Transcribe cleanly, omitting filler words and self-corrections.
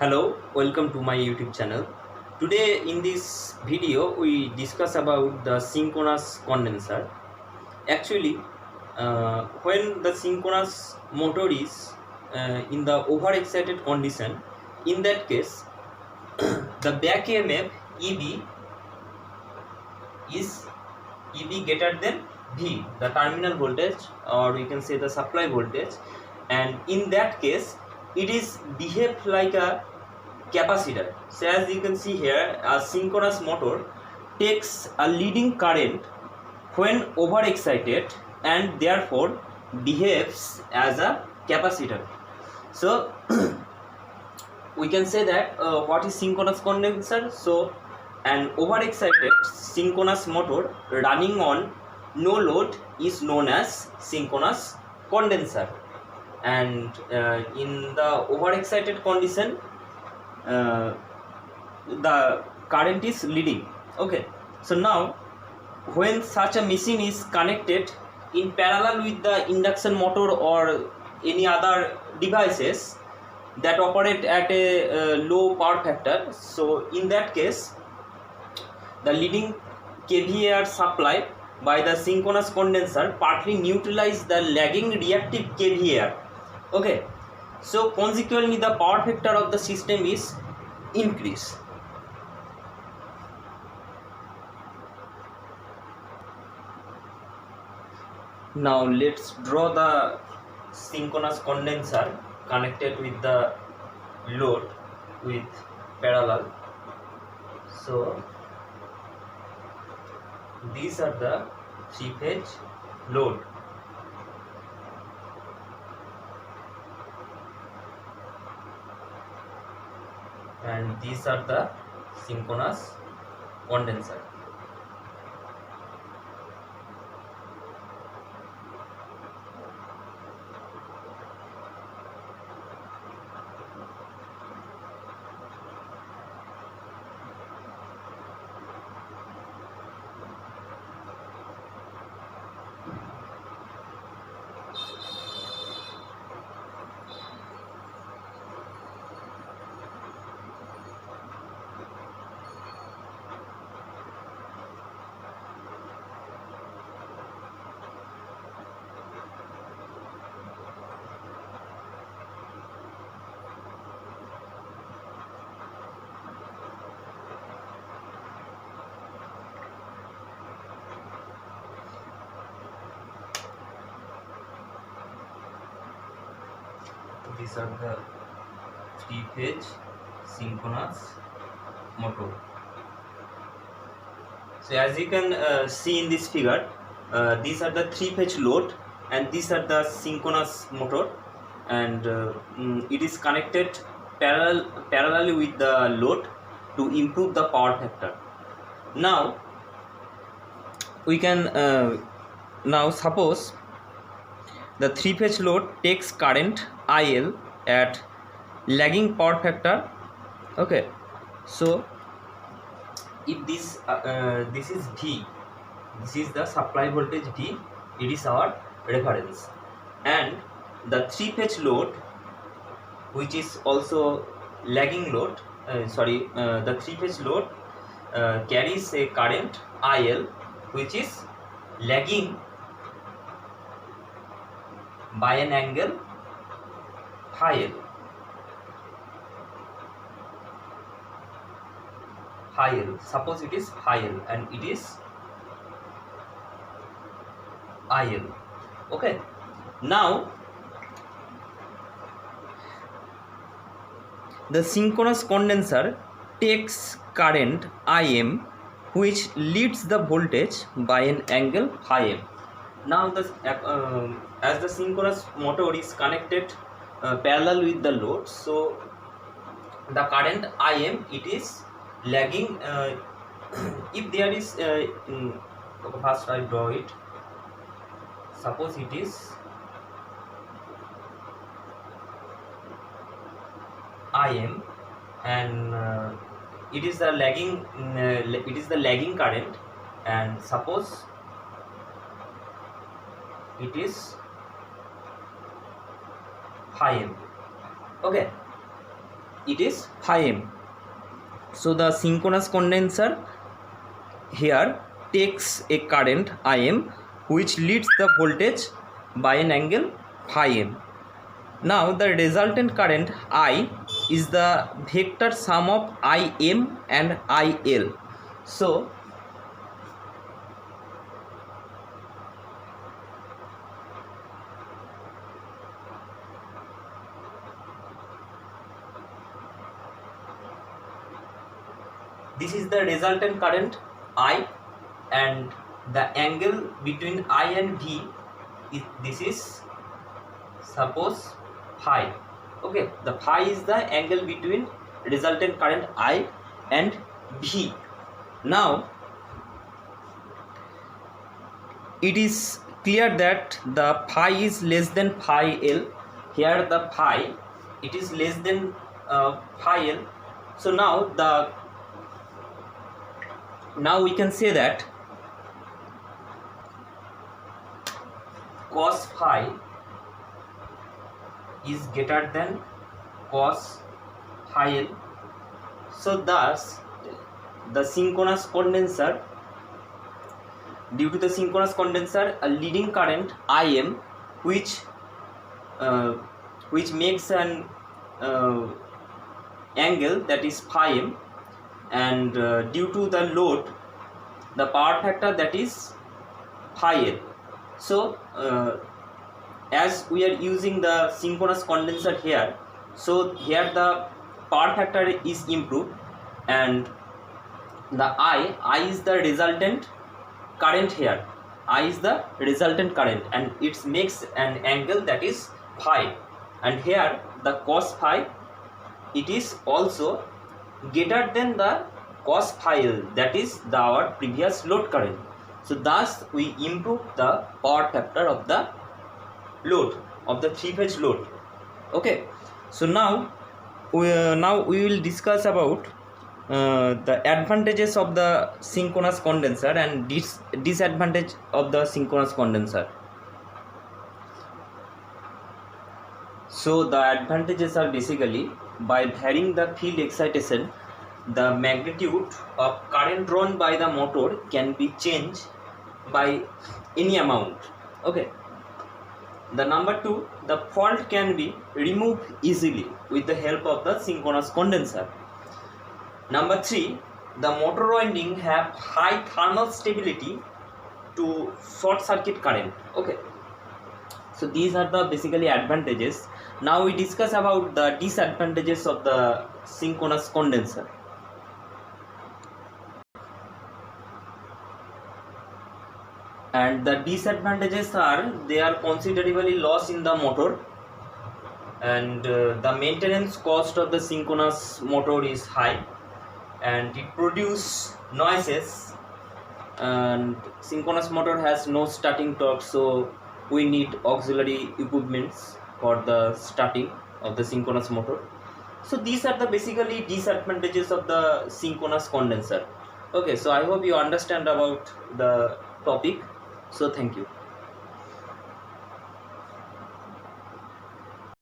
Hello, welcome to my YouTube channel. Today in this video we discuss about the synchronous condenser. Actually, when the synchronous motor is in the overexcited condition, in that case the back EMF EB is EB greater than V, the terminal voltage, or we can say the supply voltage, and in that case it is behave like a capacitor. So as you can see here, a synchronous motor takes a leading current when overexcited and therefore behaves as a capacitor. So we can say that what is synchronous condenser? So an overexcited synchronous motor running on no load is known as synchronous condenser, and in the overexcited condition the current is leading. Okay, so now when such a machine is connected in parallel with the induction motor or any other devices that operate at a low power factor, so in that case the leading kVAR supply by the synchronous condenser partly neutralize the lagging reactive kVAR. Okay, so consequently the power factor of the system is increased. Now let's draw the synchronous condenser connected with the load with parallel. So these are the three-phase load. And these are the synchronous condenser. These are the three-phase synchronous motor. So as you can see in this figure, these are the three-phase load and these are the synchronous motor, and it is connected parallelly with the load to improve the power factor. Now we can now suppose the three-phase load takes current IL at lagging power factor. Okay, so if this is V, this is the supply voltage V, it is our reference, and the three-phase load which is also lagging load, the three-phase load carries a current IL which is lagging by an angle phi L. Suppose it is phi L and it is IL. Okay, now the synchronous condenser takes current IM which leads the voltage by an angle phi M. Now as the synchronous motor is connected parallel with the load, so the current IM, it is lagging. If there is first I draw it. Suppose it is IM and it is the lagging current, and suppose it is phi M. Okay, it is phi m. So the synchronous condenser here takes a current Im which leads the voltage by an angle phi m. Now the resultant current I is the vector sum of Im and IL. So this is the resultant current I, and the angle between I and V this is suppose phi. Okay, the phi is the angle between resultant current I and V. Now it is clear that the phi is less than phi L. Here the phi, it is less than phi L. So now we can say that cos phi is greater than cos phi L. So thus the synchronous condenser, due to the synchronous condenser, a leading current Im which makes an angle that is phi m, and due to the load, the power factor that is phi L. So as we are using the synchronous condenser here, so here the power factor is improved, and the I is the resultant current here. I is the resultant current, and it makes an angle that is phi, and here the cos phi, it is also greater than the cos phi L, that is our previous load current. So thus we improve the power factor of the load, of the 3-phase load. Okay, so now we will discuss about the advantages of the synchronous condenser and disadvantage of the synchronous condenser. So the advantages are basically, by varying the field excitation, the magnitude of current drawn by the motor can be changed by any amount. Okay. The number 2, the fault can be removed easily with the help of the synchronous condenser. Number 3, the motor winding have high thermal stability to short circuit current. Okay. So these are the basically advantages. Now we discuss about the disadvantages of the synchronous condenser. And the disadvantages are, they are considerably loss in the motor, and the maintenance cost of the synchronous motor is high, and it produces noises, and synchronous motor has no starting torque, so we need auxiliary equipments for the starting of the synchronous motor. So these are the basically disadvantages of the synchronous condenser. Okay, so I hope you understand about the topic. So thank you.